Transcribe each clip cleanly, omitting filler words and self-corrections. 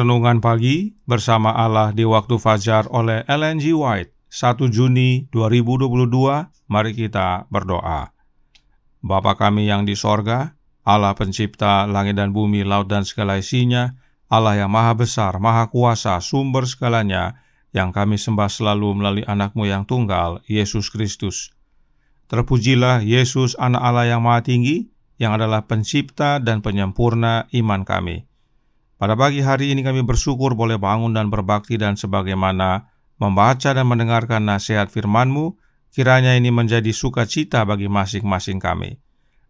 Renungan Pagi bersama Allah di Waktu Fajar oleh Ellen G. White, 1 Juni 2022. Mari kita berdoa. Bapa kami yang di sorga, Allah pencipta langit dan bumi, laut dan segala isinya, Allah yang maha besar, maha kuasa, sumber segalanya, yang kami sembah selalu melalui anak-Mu yang tunggal, Yesus Kristus. Terpujilah Yesus, anak Allah yang maha tinggi, yang adalah pencipta dan penyempurna iman kami. Pada pagi hari ini kami bersyukur boleh bangun dan berbakti, dan sebagaimana membaca dan mendengarkan nasihat firman-Mu, kiranya ini menjadi sukacita bagi masing-masing kami.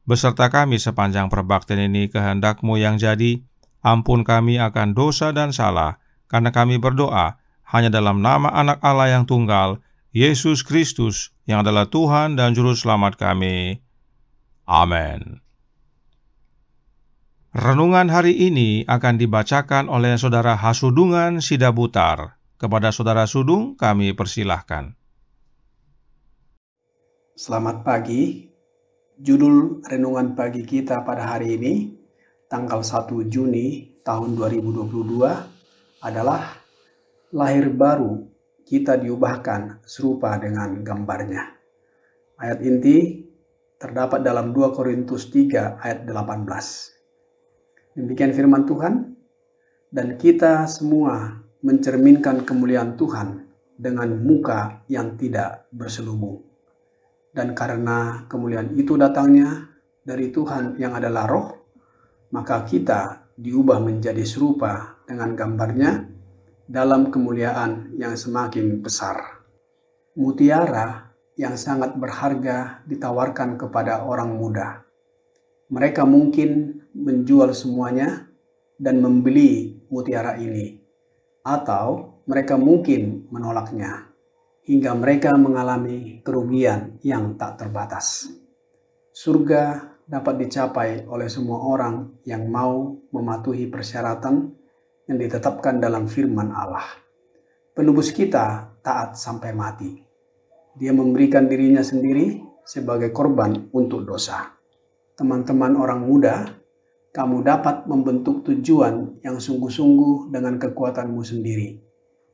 Beserta kami sepanjang perbaktian ini, kehendak-Mu yang jadi. Ampun kami akan dosa dan salah, karena kami berdoa hanya dalam nama anak Allah yang tunggal, Yesus Kristus, yang adalah Tuhan dan Juru Selamat kami. Amin. Renungan hari ini akan dibacakan oleh Saudara Hasudungan Sidabutar. Kepada Saudara Sudung, kami persilahkan. Selamat pagi. Judul renungan pagi kita pada hari ini, tanggal 1 Juni tahun 2022, adalah lahir baru, kita diubahkan serupa dengan gambarnya. Ayat inti terdapat dalam 2 Korintus 3 ayat 18. Demikian firman Tuhan, dan kita semua mencerminkan kemuliaan Tuhan dengan muka yang tidak berselubung. Dan karena kemuliaan itu datangnya dari Tuhan yang adalah Roh, maka kita diubah menjadi serupa dengan gambarnya dalam kemuliaan yang semakin besar. Mutiara yang sangat berharga ditawarkan kepada orang muda. Mereka mungkin menjual semuanya dan membeli mutiara ini, atau mereka mungkin menolaknya, hingga mereka mengalami kerugian yang tak terbatas. Surga dapat dicapai oleh semua orang yang mau mematuhi persyaratan yang ditetapkan dalam firman Allah. Penebus kita taat sampai mati. Dia memberikan dirinya sendiri sebagai korban untuk dosa. Teman-teman orang muda, kamu dapat membentuk tujuan yang sungguh-sungguh dengan kekuatanmu sendiri.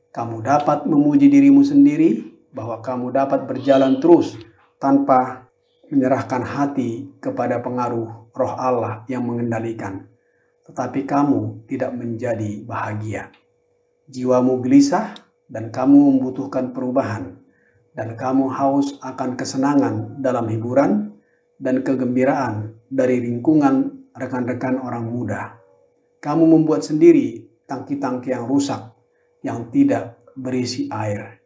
Kamu dapat memuji dirimu sendiri bahwa kamu dapat berjalan terus tanpa menyerahkan hati kepada pengaruh Roh Allah yang mengendalikan. Tetapi kamu tidak menjadi bahagia. Jiwamu gelisah dan kamu membutuhkan perubahan. Dan kamu haus akan kesenangan dalam hiburan dan kegembiraan dari lingkungan rekan-rekan orang muda. Kamu membuat sendiri tangki-tangki yang rusak, yang tidak berisi air.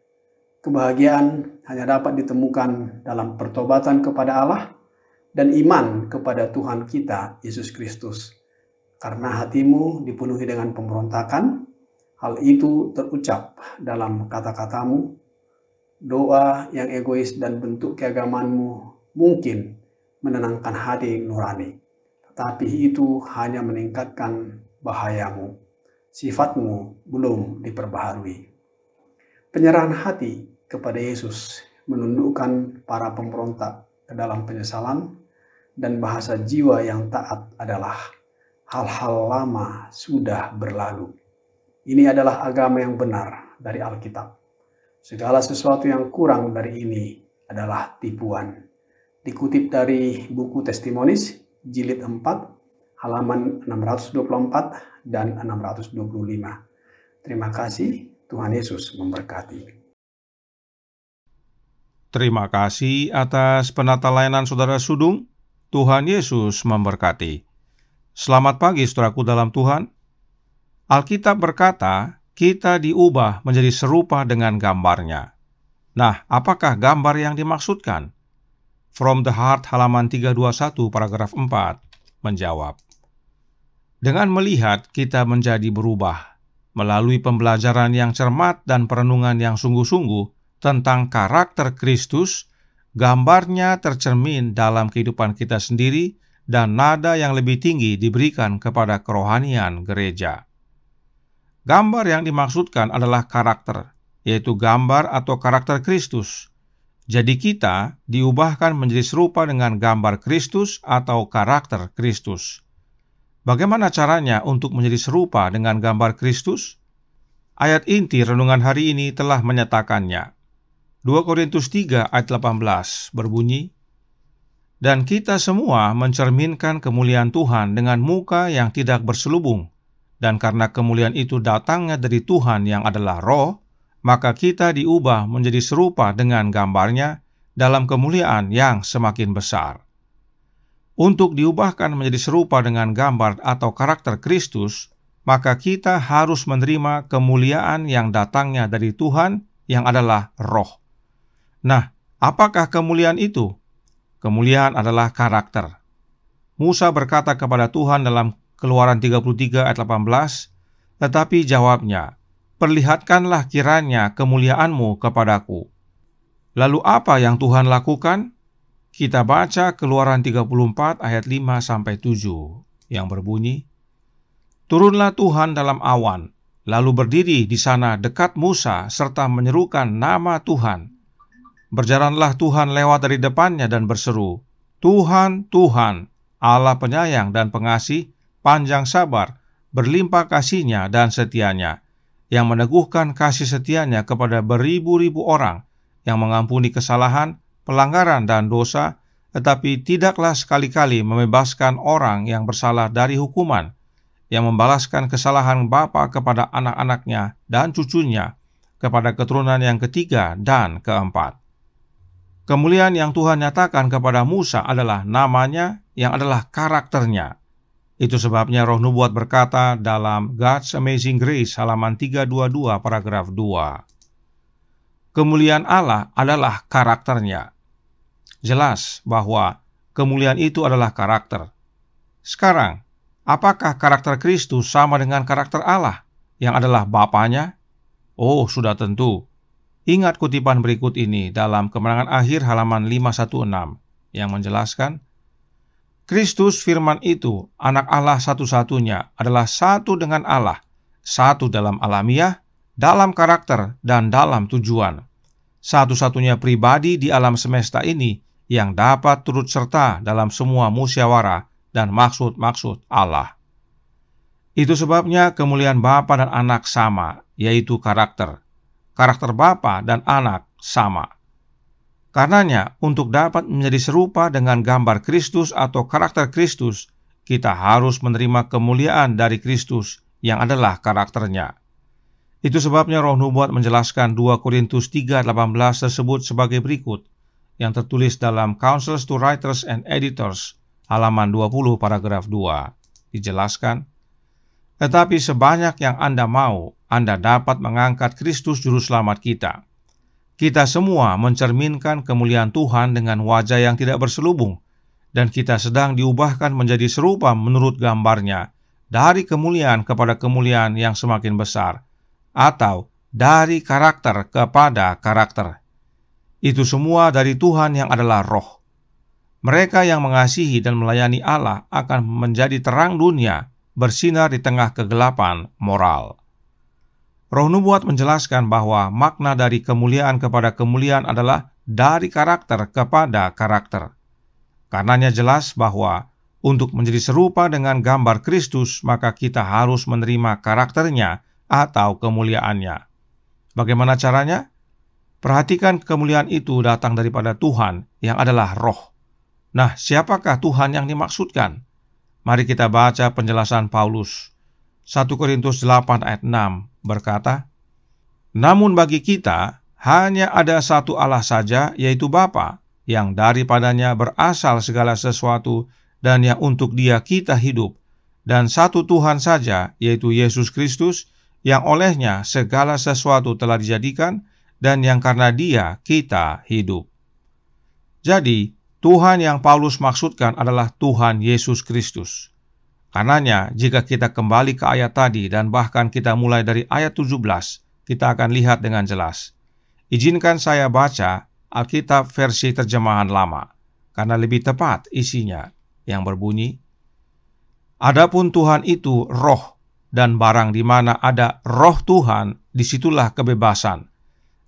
Kebahagiaan hanya dapat ditemukan dalam pertobatan kepada Allah dan iman kepada Tuhan kita, Yesus Kristus. Karena hatimu dipenuhi dengan pemberontakan, hal itu terucap dalam kata-katamu, doa yang egois dan bentuk keagamanmu mungkin menenangkan hati nurani, tetapi itu hanya meningkatkan bahayamu. Sifatmu belum diperbaharui. Penyerahan hati kepada Yesus menundukkan para pemberontak ke dalam penyesalan, dan bahasa jiwa yang taat adalah hal-hal lama sudah berlalu. Ini adalah agama yang benar dari Alkitab. Segala sesuatu yang kurang dari ini adalah tipuan. Dikutip dari buku Testimonis, jilid 4, halaman 624 dan 625. Terima kasih, Tuhan Yesus memberkati. Terima kasih atas penata layanan Saudara Sudung. Tuhan Yesus memberkati. Selamat pagi saudaraku dalam Tuhan. Alkitab berkata, kita diubah menjadi serupa dengan gambarnya. Nah, apakah gambar yang dimaksudkan? From the Heart halaman 321 paragraf 4 menjawab, dengan melihat kita menjadi berubah melalui pembelajaran yang cermat dan perenungan yang sungguh-sungguh tentang karakter Kristus, gambarnya tercermin dalam kehidupan kita sendiri dan nada yang lebih tinggi diberikan kepada kerohanian gereja. Gambar yang dimaksudkan adalah karakter, yaitu gambar atau karakter Kristus. Jadi kita diubahkan menjadi serupa dengan gambar Kristus atau karakter Kristus. Bagaimana caranya untuk menjadi serupa dengan gambar Kristus? Ayat inti renungan hari ini telah menyatakannya. 2 Korintus 3 ayat 18 berbunyi, "Dan kita semua mencerminkan kemuliaan Tuhan dengan muka yang tidak berselubung, dan karena kemuliaan itu datangnya dari Tuhan yang adalah Roh, maka kita diubah menjadi serupa dengan gambarnya dalam kemuliaan yang semakin besar." Untuk diubahkan menjadi serupa dengan gambar atau karakter Kristus, maka kita harus menerima kemuliaan yang datangnya dari Tuhan yang adalah Roh. Nah, apakah kemuliaan itu? Kemuliaan adalah karakter. Musa berkata kepada Tuhan dalam Keluaran 33 ayat 18, "Tetapi jawabnya, perlihatkanlah kiranya kemuliaanmu kepadaku." Lalu apa yang Tuhan lakukan? Kita baca Keluaran 34 ayat 5-7 yang berbunyi, "Turunlah Tuhan dalam awan, lalu berdiri di sana dekat Musa serta menyerukan nama Tuhan. Berjalanlah Tuhan lewat dari depannya dan berseru, 'Tuhan, Tuhan, Allah penyayang dan pengasih, panjang sabar, berlimpah kasih-Nya dan setia-Nya, yang meneguhkan kasih setia-Nya kepada beribu-ribu orang, yang mengampuni kesalahan, pelanggaran dan dosa, tetapi tidaklah sekali-kali membebaskan orang yang bersalah dari hukuman, yang membalaskan kesalahan bapa kepada anak-anaknya dan cucunya, kepada keturunan yang ketiga dan keempat." Kemuliaan yang Tuhan nyatakan kepada Musa adalah namanya yang adalah karakternya. Itu sebabnya Roh Nubuat berkata dalam God's Amazing Grace halaman 322 paragraf 2, kemuliaan Allah adalah karakternya. Jelas bahwa kemuliaan itu adalah karakter. Sekarang, apakah karakter Kristus sama dengan karakter Allah yang adalah Bapanya? Oh, sudah tentu. Ingat kutipan berikut ini dalam Kemenangan Akhir halaman 516 yang menjelaskan, Kristus firman itu, anak Allah satu-satunya, adalah satu dengan Allah, satu dalam alamiah, dalam karakter, dan dalam tujuan. Satu-satunya pribadi di alam semesta ini yang dapat turut serta dalam semua musyawarah dan maksud-maksud Allah. Itu sebabnya kemuliaan Bapa dan Anak sama, yaitu karakter. Karakter Bapa dan Anak sama. Karenanya, untuk dapat menjadi serupa dengan gambar Kristus atau karakter Kristus, kita harus menerima kemuliaan dari Kristus yang adalah karakternya. Itu sebabnya Roh Nubuat menjelaskan 2 Korintus 3:18 tersebut sebagai berikut, yang tertulis dalam Counsels to Writers and Editors, halaman 20 paragraf 2. Dijelaskan, "Tetapi sebanyak yang Anda mau, Anda dapat mengangkat Kristus Juru Selamat kita. Kita semua mencerminkan kemuliaan Tuhan dengan wajah yang tidak berselubung, dan kita sedang diubahkan menjadi serupa menurut gambarnya, dari kemuliaan kepada kemuliaan yang semakin besar, atau dari karakter kepada karakter. Itu semua dari Tuhan yang adalah Roh. Mereka yang mengasihi dan melayani Allah akan menjadi terang dunia, bersinar di tengah kegelapan moral." Roh Nubuat menjelaskan bahwa makna dari kemuliaan kepada kemuliaan adalah dari karakter kepada karakter. Karenanya jelas bahwa untuk menjadi serupa dengan gambar Kristus, maka kita harus menerima karakternya atau kemuliaannya. Bagaimana caranya? Perhatikan, kemuliaan itu datang daripada Tuhan yang adalah Roh. Nah, siapakah Tuhan yang dimaksudkan? Mari kita baca penjelasan Paulus. 1 Korintus 8 ayat 6 berkata, "Namun bagi kita hanya ada satu Allah saja, yaitu Bapa, yang daripadanya berasal segala sesuatu dan yang untuk Dia kita hidup, dan satu Tuhan saja, yaitu Yesus Kristus, yang olehnya segala sesuatu telah dijadikan dan yang karena Dia kita hidup." Jadi, Tuhan yang Paulus maksudkan adalah Tuhan Yesus Kristus. Karenanya, jika kita kembali ke ayat tadi dan bahkan kita mulai dari ayat 17, kita akan lihat dengan jelas. Izinkan saya baca Alkitab versi terjemahan lama, karena lebih tepat isinya, yang berbunyi, "Adapun Tuhan itu roh, dan barang di mana ada roh Tuhan, disitulah kebebasan.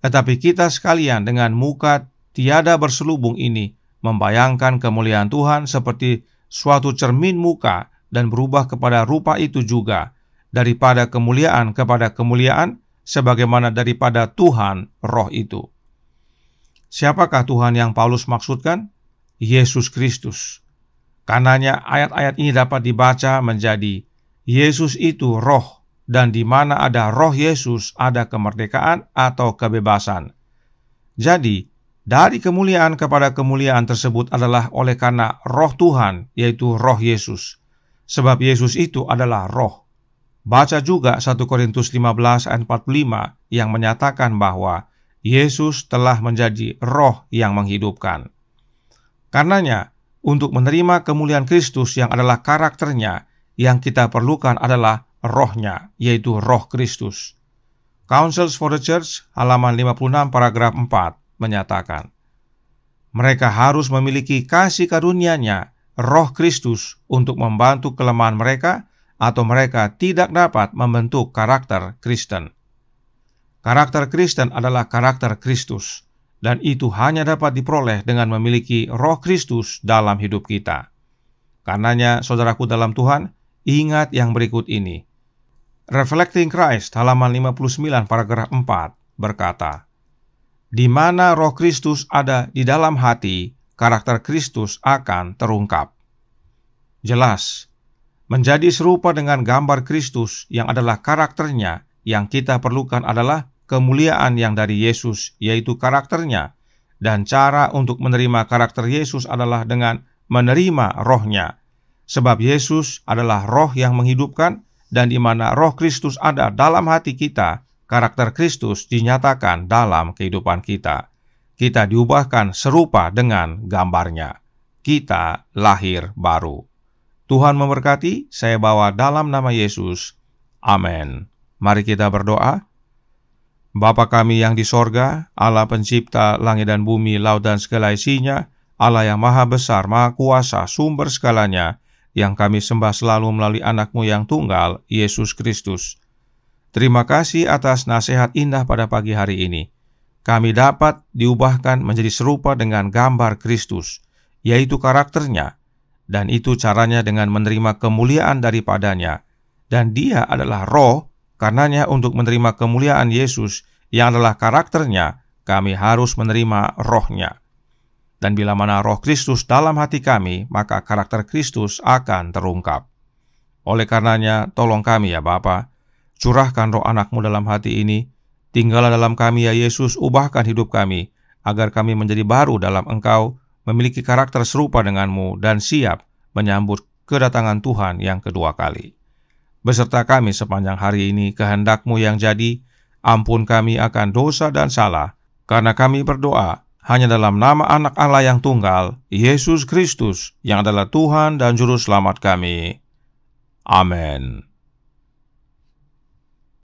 Tetapi kita sekalian dengan muka tiada berselubung ini, membayangkan kemuliaan Tuhan seperti suatu cermin muka, dan berubah kepada rupa itu juga, daripada kemuliaan kepada kemuliaan, sebagaimana daripada Tuhan Roh itu. Siapakah Tuhan yang Paulus maksudkan? Yesus Kristus. Karenanya ayat-ayat ini dapat dibaca menjadi Yesus itu Roh, dan di mana ada Roh Yesus ada kemerdekaan atau kebebasan. Jadi, dari kemuliaan kepada kemuliaan tersebut adalah oleh karena Roh Tuhan, yaitu Roh Yesus. Sebab Yesus itu adalah Roh. Baca juga 1 Korintus 15 ayat 45 yang menyatakan bahwa Yesus telah menjadi Roh yang menghidupkan. Karenanya, untuk menerima kemuliaan Kristus yang adalah karakternya, yang kita perlukan adalah Roh-Nya, yaitu Roh Kristus. Counsels for the Church, halaman 56 paragraf 4, menyatakan, mereka harus memiliki kasih karunia-Nya, Roh Kristus, untuk membantu kelemahan mereka, atau mereka tidak dapat membentuk karakter Kristen. Karakter Kristen adalah karakter Kristus, dan itu hanya dapat diperoleh dengan memiliki Roh Kristus dalam hidup kita. Karenanya, saudaraku dalam Tuhan, ingat yang berikut ini. Reflecting Christ, halaman 59 paragraf 4, berkata, di mana Roh Kristus ada di dalam hati, karakter Kristus akan terungkap. Jelas, menjadi serupa dengan gambar Kristus yang adalah karakternya, yang kita perlukan adalah kemuliaan yang dari Yesus, yaitu karakternya, dan cara untuk menerima karakter Yesus adalah dengan menerima Roh-Nya. Sebab Yesus adalah Roh yang menghidupkan, dan di mana Roh Kristus ada dalam hati kita, karakter Kristus dinyatakan dalam kehidupan kita. Kita diubahkan serupa dengan gambarnya. Kita lahir baru. Tuhan memberkati, saya bawa dalam nama Yesus. Amin. Mari kita berdoa. Bapa kami yang di sorga, Allah pencipta langit dan bumi, laut dan segala isinya, Allah yang maha besar, maha kuasa, sumber segalanya, yang kami sembah selalu melalui anak-Mu yang tunggal, Yesus Kristus. Terima kasih atas nasihat indah pada pagi hari ini. Kami dapat diubahkan menjadi serupa dengan gambar Kristus, yaitu karakternya, dan itu caranya dengan menerima kemuliaan daripadanya. Dan Dia adalah Roh, karenanya untuk menerima kemuliaan Yesus yang adalah karakternya, kami harus menerima Roh-Nya. Dan bila mana Roh Kristus dalam hati kami, maka karakter Kristus akan terungkap. Oleh karenanya, tolong kami ya Bapa, curahkan Roh anak-Mu dalam hati ini, tinggallah dalam kami ya Yesus, ubahkan hidup kami, agar kami menjadi baru dalam Engkau, memiliki karakter serupa dengan-Mu, dan siap menyambut kedatangan Tuhan yang kedua kali. Beserta kami sepanjang hari ini, kehendak-Mu yang jadi, ampun kami akan dosa dan salah, karena kami berdoa hanya dalam nama anak Allah yang tunggal, Yesus Kristus, yang adalah Tuhan dan Juru Selamat kami. Amin.